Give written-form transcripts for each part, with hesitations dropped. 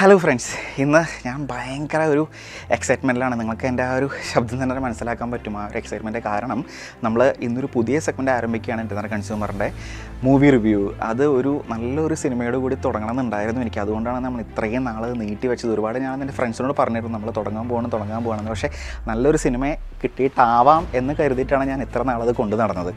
Hello friends, ഇന്ന് ഞാൻ ഭയങ്കര ഒരു എക്സൈറ്റ്മെൻറ്റിലാണ്. നിങ്ങൾക്ക് എൻ്റെ ആ ഒരു ശബ്ദം തന്നെ മനസ്സിലാക്കാൻ പറ്റും. ആ ഒരു എക്സൈറ്റ്മെൻറ്റ് കാരണം നമ്മൾ ഇന്നൊരു പുതിയ സെഗ്മെൻറ്റ് ആരംഭിക്കുകയാണ്. ഇൻ്റർനെറ്റ് കൺസ്യൂമറിൻ്റെ മൂവി റിവ്യൂ. അത് ഒരു നല്ലൊരു സിനിമയോട് കൂടി തുടങ്ങണമെന്നുണ്ടായിരുന്നു എനിക്ക്. അതുകൊണ്ടാണ് നമ്മൾ ഇത്രയും നാൾ നീട്ടി വെച്ചത്. ഒരുപാട് ഞാൻ എൻ്റെ ഫ്രണ്ട്സിനോട് പറഞ്ഞിരുന്നു നമ്മൾ തുടങ്ങാൻ പോകണമെന്ന്. പക്ഷേ നല്ലൊരു സിനിമ കിട്ടിയിട്ടാവാം എന്ന് കരുതിയിട്ടാണ് ഞാൻ ഇത്ര നാളത് കൊണ്ടു നടന്നത്.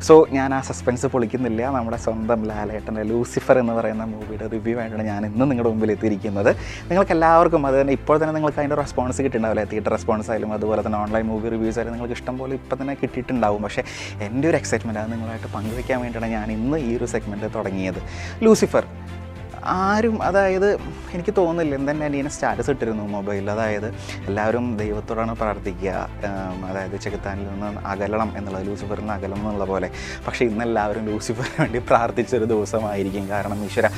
സോ ഞാൻ ആ സസ്പെൻസ് പൊളിക്കുന്നില്ല. നമ്മുടെ സ്വന്തം ലാലേട്ടൻ്റെ ലൂസിഫർ എന്ന് പറയുന്ന മൂവിയുടെ റിവ്യൂ ആയിട്ടാണ് ഞാൻ ഇന്ന് നിങ്ങളുടെ മുമ്പിൽ എത്തിയിരിക്കുന്നത്. നിങ്ങൾക്ക് എല്ലാവർക്കും അത് തന്നെ ഇപ്പോൾ തന്നെ നിങ്ങൾക്ക് അതിൻ്റെ റെസ്പോൺസ് കിട്ടിയിട്ടുണ്ടാവില്ല. തിയേറ്റർ റെസ്പോൺസ് ആയാലും അതുപോലെ തന്നെ ഓൺലൈൻ മൂവി റിവ്യൂസ് ആയാലും നിങ്ങൾക്ക് ഇഷ്ടം പോലെ ഇപ്പം തന്നെ കിട്ടിയിട്ടുണ്ടാവും. പക്ഷേ എൻ്റെ ഒരു എക്സൈറ്റ്മെൻറ്റ് അത് നിങ്ങളായിട്ട് പങ്കുവയ്ക്കാൻ വേണ്ടിയിട്ടാണ് ഞാൻ ഇന്ന് ഈ ഒരു സെഗ്മെൻറ്റ് തുടങ്ങിയത്. ലൂസിഫർ ആരും, അതായത് എനിക്ക് തോന്നുന്നില്ല, എന്തെന്നെ അനിയനെ സ്റ്റാറ്റസ് ഇട്ടിരുന്നു മൊബൈലിൽ. അതായത് എല്ലാവരും ദൈവത്തോടാണ് പ്രാർത്ഥിക്കുക, അതായത് ചെകുത്താനിൽ നിന്ന് അകലണം എന്നുള്ളത്, ലൂസിഫറിൽ നിന്ന് അകലണം എന്നുള്ള പോലെ. പക്ഷേ ഇന്നെല്ലാവരും ലൂസിഫറിന് വേണ്ടി പ്രാർത്ഥിച്ചൊരു ദിവസമായിരിക്കും. കാരണം ഈശ്വര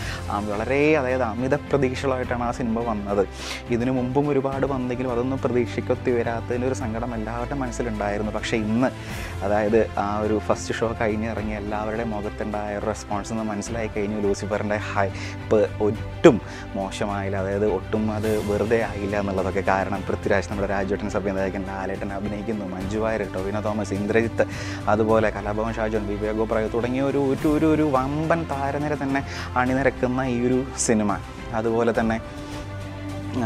വളരെ, അതായത് അമിത പ്രതീക്ഷകളായിട്ടാണ് ആ സിനിമ വന്നത്. ഇതിനു മുമ്പും ഒരുപാട് വന്നെങ്കിലും അതൊന്നും പ്രതീക്ഷയ്ക്കൊത്തി വരാത്തതിനൊരു സങ്കടം എല്ലാവരുടെ മനസ്സിലുണ്ടായിരുന്നു. പക്ഷേ ഇന്ന്, അതായത് ആ ഒരു ഫസ്റ്റ് ഷോ കഴിഞ്ഞ് ഇറങ്ങിയ എല്ലാവരുടെയും മുഖത്തുണ്ടായ ഒരു റെസ്പോൺസ് എന്ന് മനസ്സിലായി കഴിഞ്ഞു. ലൂസിഫറിൻ്റെ ഹൈപ്പ് ഒട്ടും മോശമായില്ല, അതായത് ഒട്ടും അത് വെറുതെ ആയില്ല എന്നുള്ളതൊക്കെ. കാരണം പൃഥ്വിരാജ്, നമ്മുടെ രാജുവേട്ടൻ സംവിധായകൻ, ലാലേട്ടൻ അഭിനയിക്കുന്നു, മഞ്ജു വാര്യർ, ടൊവിനോ തോമസ്, ഇന്ദ്രജിത്ത്, അതുപോലെ കലാഭവൻ ഷാജോൻ, വിവേക് ഒബ്രായ് തുടങ്ങിയ ഒരു വമ്പൻ താരനിര തന്നെ അണിനിരക്കുന്ന ഈ ഒരു സിനിമ, അതുപോലെ തന്നെ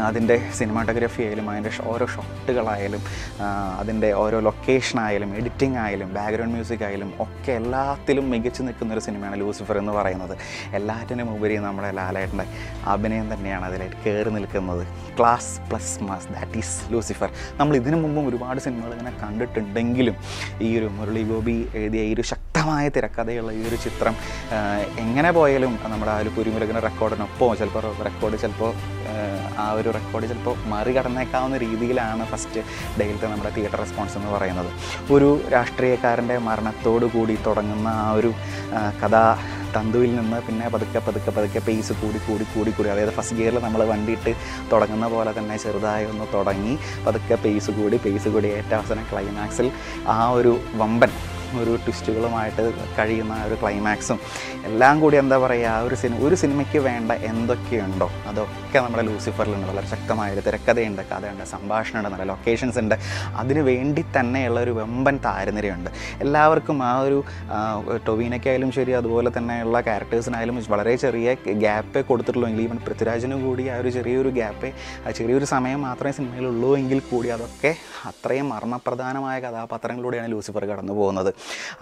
അതിൻ്റെ സിനിമാറ്റോഗ്രഫി ആയാലും അതിൻ്റെ ഓരോ ഷോട്ടുകളായാലും അതിൻ്റെ ഓരോ ലൊക്കേഷനായാലും എഡിറ്റിംഗ് ആയാലും ബാക്ക്ഗ്രൗണ്ട് മ്യൂസിക് ആയാലും ഒക്കെ എല്ലാത്തിലും മികച്ചു നിൽക്കുന്നൊരു സിനിമയാണ് ലൂസിഫർ എന്ന് പറയുന്നത്. എല്ലാറ്റിനും ഉപരി നമ്മുടെ ലാലേട്ടൻ്റെ അഭിനയം തന്നെയാണ് അതിലായിട്ട് കയറി നിൽക്കുന്നത്. Class plus mass, that is Lucifer. നമ്മൾ ഇതിനു മുമ്പും ഒരുപാട് സിനിമകൾ ഇങ്ങനെ കണ്ടിട്ടുണ്ടെങ്കിലും ഈ ഒരു മുരളി ഗോപി എഴുതിയ ഈ ഒരു ശക്തമായ തിരക്കഥയുള്ള ഈ ഒരു ചിത്രം എങ്ങനെ പോയാലും നമ്മുടെ ആ ഒരു കുരുമുലകിൻ്റെ റെക്കോർഡിനൊപ്പം ചിലപ്പോൾ ആ ഒരു റെക്കോർഡ് ചിലപ്പോൾ മറികടന്നേക്കാവുന്ന രീതിയിലാണ് ഫസ്റ്റ് ഡേയിലത്തെ നമ്മുടെ തിയേറ്റർ റെസ്പോൺസ് എന്ന് പറയുന്നത്. ഒരു രാഷ്ട്രീയക്കാരൻ്റെ മരണത്തോടു കൂടി തുടങ്ങുന്ന ആ ഒരു കഥാ തന്തുവിൽ നിന്ന് പിന്നെ പതുക്കെ പേസ് കൂടി, അതായത് ഫസ്റ്റ് ഗിയറിൽ നമ്മൾ വണ്ടിയിട്ട് തുടങ്ങുന്ന പോലെ തന്നെ ചെറുതായി ഒന്ന് തുടങ്ങി പതുക്കെ പേസ് കൂടി ഏറ്റവും അവസാനം ക്ലൈമാക്സിൽ ആ ഒരു വമ്പൻ ഒരു ട്വിസ്റ്റുകളുമായിട്ട് കഴിയുന്ന ഒരു ക്ലൈമാക്സും എല്ലാം കൂടി, എന്താ പറയുക, ഒരു സിനിമയ്ക്ക് വേണ്ട എന്തൊക്കെയുണ്ടോ അതൊക്കെ നമ്മുടെ ലൂസിഫറിലുണ്ട്. വളരെ ശക്തമായൊരു തിരക്കഥയുണ്ട്, കഥയുണ്ട്, സംഭാഷണമുണ്ട്, നല്ല ലൊക്കേഷൻസ് ഉണ്ട്. അതിന് വേണ്ടി തന്നെയുള്ള ഒരു വമ്പൻ താരനിരയുണ്ട്. എല്ലാവർക്കും ആ ഒരു ടൊവിനോയ്ക്കായാലും ശരി, അതുപോലെ തന്നെയുള്ള ക്യാരക്ടേഴ്സിനായാലും വളരെ ചെറിയ ഗ്യാപ്പേ കൊടുത്തിട്ടുള്ളൂ എങ്കിൽ, ഈവൻ പൃഥ്വിരാജിനും കൂടി ആ ഒരു ചെറിയൊരു ഗ്യാപ്പേ, ചെറിയൊരു സമയം മാത്രമേ സിനിമയിലുള്ളൂ എങ്കിൽ കൂടി അതൊക്കെ അത്രയും മർമ്മപ്രധാനമായ കഥാപാത്രങ്ങളിലൂടെയാണ് ലൂസിഫർ കടന്നു പോകുന്നത്.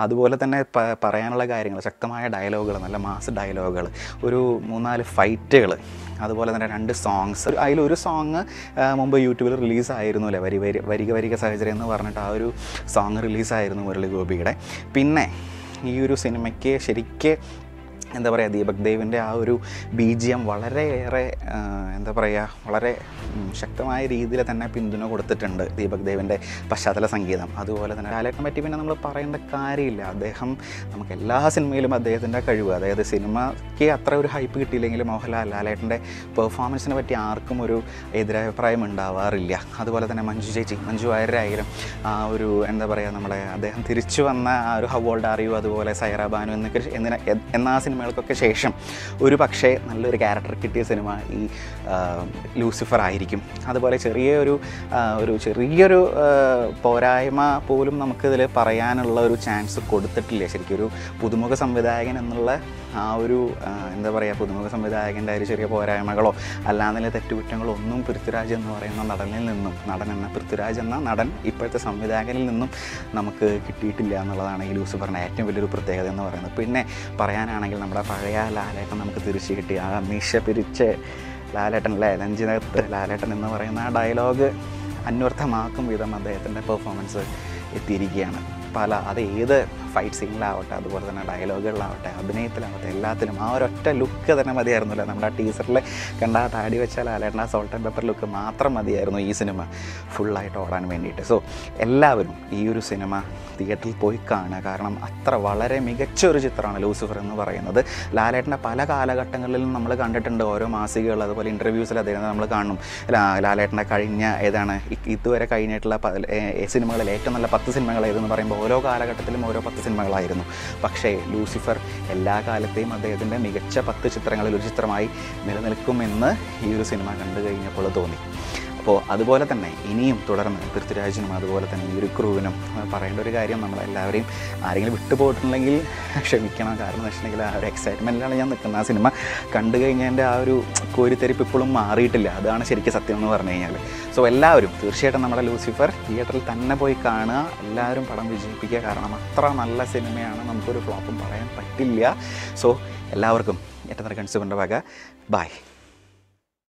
അതുപോലെ തന്നെ പറയാനുള്ള കാര്യങ്ങൾ, ശക്തമായ ഡയലോഗുകൾ, നല്ല മാസ് ഡയലോഗുകൾ, ഒരു 3-4 ഫൈറ്റുകൾ, അതുപോലെ തന്നെ 2 സോങ്സ്. അതിലൊരു സോങ് മുമ്പ് യൂട്യൂബിൽ റിലീസായിരുന്നു അല്ലേ, വരിക സാഹചര്യം എന്ന് പറഞ്ഞിട്ട് ആ ഒരു സോങ് റിലീസായിരുന്നു മുരളി ഗോപിയുടെ. പിന്നെ ഈ ഒരു സിനിമയ്ക്ക് ശരിക്ക് എന്താ പറയുക, ദീപക് ദേവിൻ്റെ ആ ഒരു BGM വളരെയേറെ എന്താ പറയുക, വളരെ ശക്തമായ രീതിയിൽ തന്നെ പിന്തുണ കൊടുത്തിട്ടുണ്ട് ദീപക് ദേവിൻ്റെ പശ്ചാത്തല സംഗീതം. അതുപോലെ തന്നെ ലാലേട്ടനെ പറ്റി പിന്നെ നമ്മൾ പറയേണ്ട കാര്യമില്ല. അദ്ദേഹം നമുക്ക് എല്ലാ സിനിമയിലും അദ്ദേഹത്തിൻ്റെ കഴിവ്, അതായത് സിനിമയ്ക്ക് അത്ര ഒരു ഹൈപ്പ് കിട്ടിയില്ലെങ്കിലും ലാലേട്ടൻ്റെ പെർഫോമൻസിനെ പറ്റി ആർക്കും ഒരു എതിരഭിപ്രായം ഉണ്ടാവാറില്ല. അതുപോലെ തന്നെ മഞ്ജു വാര്യരായാലും ആ ഒരു എന്താ പറയുക, നമ്മുടെ അദ്ദേഹം തിരിച്ചു വന്ന ആ ഒരു ഹൗ ഓൾഡ് ആർ യു, അതുപോലെ സൈറ ബാനു എന്നാ സിനിമകൾക്കൊക്കെ ശേഷം ഒരു പക്ഷേ നല്ലൊരു ക്യാരക്ടർ കിട്ടിയ സിനിമ ഈ ലൂസിഫർ ആയിരിക്കും. അതുപോലെ ചെറിയൊരു പോരായ്മ പോലും നമുക്കിതിൽ പറയാനുള്ള ഒരു ചാൻസ് കൊടുത്തിട്ടില്ല. ശരിക്കും ഒരു പുതുമുഖ സംവിധായകൻ എന്നുള്ള ആ ഒരു എന്താ പറയുക, പുതുമുഖ സംവിധായകൻ്റെ ഒരു ചെറിയ പോരായ്മകളോ അല്ലാതെ തെറ്റുകുറ്റങ്ങളോ ഒന്നും പൃഥ്വിരാജ് എന്ന് പറയുന്ന പൃഥ്വിരാജ് എന്ന നടൻ ഇപ്പോഴത്തെ സംവിധായകനിൽ നിന്നും നമുക്ക് കിട്ടിയിട്ടില്ല എന്നുള്ളതാണ് ഈ ലൂസിഫറിൻ്റെ ഏറ്റവും വലിയൊരു പ്രത്യേകത എന്ന് പറയുന്നത്. പിന്നെ പറയാനാണെങ്കിൽ നമ്മുടെ പഴയ ലാലേട്ടൻ നമുക്ക് തിരിച്ചു കിട്ടി, ആ മീശ പിരിച്ച് ലാലേട്ടൻ അല്ലേ, നെഞ്ചിനകത്ത് ലാലേട്ടൻ എന്ന് പറയുന്ന ആ ഡയലോഗ് അന്വർത്ഥമാക്കും വിധം അദ്ദേഹത്തിൻ്റെ പെർഫോമൻസ് എത്തിയിരിക്കുകയാണ്. അത് ഏത് ഫൈറ്റ് സീനിലാവട്ടെ, അതുപോലെ തന്നെ ഡയലോഗുകളിലാവട്ടെ, അഭിനയത്തിലാവട്ടെ, എല്ലാത്തിലും ആ ഒരൊറ്റ ലുക്ക് തന്നെ മതിയായിരുന്നില്ല. നമ്മുടെ ആ ടീസറിൽ കണ്ട ആ താടി വെച്ചാൽ ലാലേട്ടൻ ആ സോൾട്ട് ആൻഡ് പെപ്പർ ലുക്ക് മാത്രം മതിയായിരുന്നു ഈ സിനിമ ഫുള്ളായിട്ട് ഓടാൻ വേണ്ടിയിട്ട്. സോ എല്ലാവരും ഈ ഒരു സിനിമ തിയേറ്ററിൽ പോയി കാണുക. കാരണം അത്ര വളരെ മികച്ചൊരു ചിത്രമാണ് ലൂസിഫർ എന്ന് പറയുന്നത്. ലാലേട്ടൻ്റെ പല കാലഘട്ടങ്ങളിലും നമ്മൾ കണ്ടിട്ടുണ്ട്, ഓരോ മാസികകൾ അതുപോലെ ഇൻ്റർവ്യൂസിൽ അദ്ദേഹം നമ്മൾ കാണും. ലാലേട്ടൻ്റെ കഴിഞ്ഞ ഇതുവരെ കഴിഞ്ഞിട്ടുള്ള സിനിമകളിൽ ഏറ്റവും നല്ല 10 സിനിമകൾ ഏതെന്ന് പറയുമ്പോൾ ഓരോ കാലഘട്ടത്തിലും ഓരോ 10 സിനിമകളായിരുന്നു. പക്ഷേ ലൂസിഫർ എല്ലാ കാലത്തെയും അദ്ദേഹത്തിൻ്റെ മികച്ച 10 ചിത്രങ്ങളിൽ ഒരു ചിത്രമായി നിലനിൽക്കുമെന്ന് ഈ ഒരു സിനിമ കണ്ടു കഴിഞ്ഞപ്പോൾ തോന്നി. അപ്പോൾ അതുപോലെ തന്നെ ഇനിയും തുടർന്ന് പൃഥ്വിരാജിനും അതുപോലെ തന്നെ ഈ ഒരു ക്രൂവിനും പറയേണ്ട ഒരു കാര്യം, നമ്മളെല്ലാവരെയും ആരെങ്കിലും വിട്ടുപോയിട്ടുണ്ടെങ്കിൽ ക്ഷമിക്കണം. കാരണം എന്ന് വെച്ചിട്ടുണ്ടെങ്കിൽ ആ ഒരു എക്സൈറ്റ്മെൻറ്റിലാണ് ഞാൻ നിൽക്കുന്നത്. ആ സിനിമ കണ്ടു കഴിഞ്ഞതിൻ്റെ ആ ഒരു കോരിത്തെരിപ്പ് ഇപ്പോഴും മാറിയിട്ടില്ല. അതാണ് ശരിക്കും സത്യം എന്ന് പറഞ്ഞു കഴിഞ്ഞാൽ. സോ എല്ലാവരും തീർച്ചയായിട്ടും നമ്മുടെ ലൂസിഫർ തിയേറ്ററിൽ തന്നെ പോയി കാണുക. എല്ലാവരും പടം വിജയിപ്പിക്കുക. കാരണം അത്ര നല്ല സിനിമയാണ്, നമുക്കൊരു ഫ്ലോപ്പും പറയാൻ പറ്റില്ല. സോ എല്ലാവർക്കും ഏറ്റവും കൺസ്യൂമറിൻ്റെ വക ബൈ.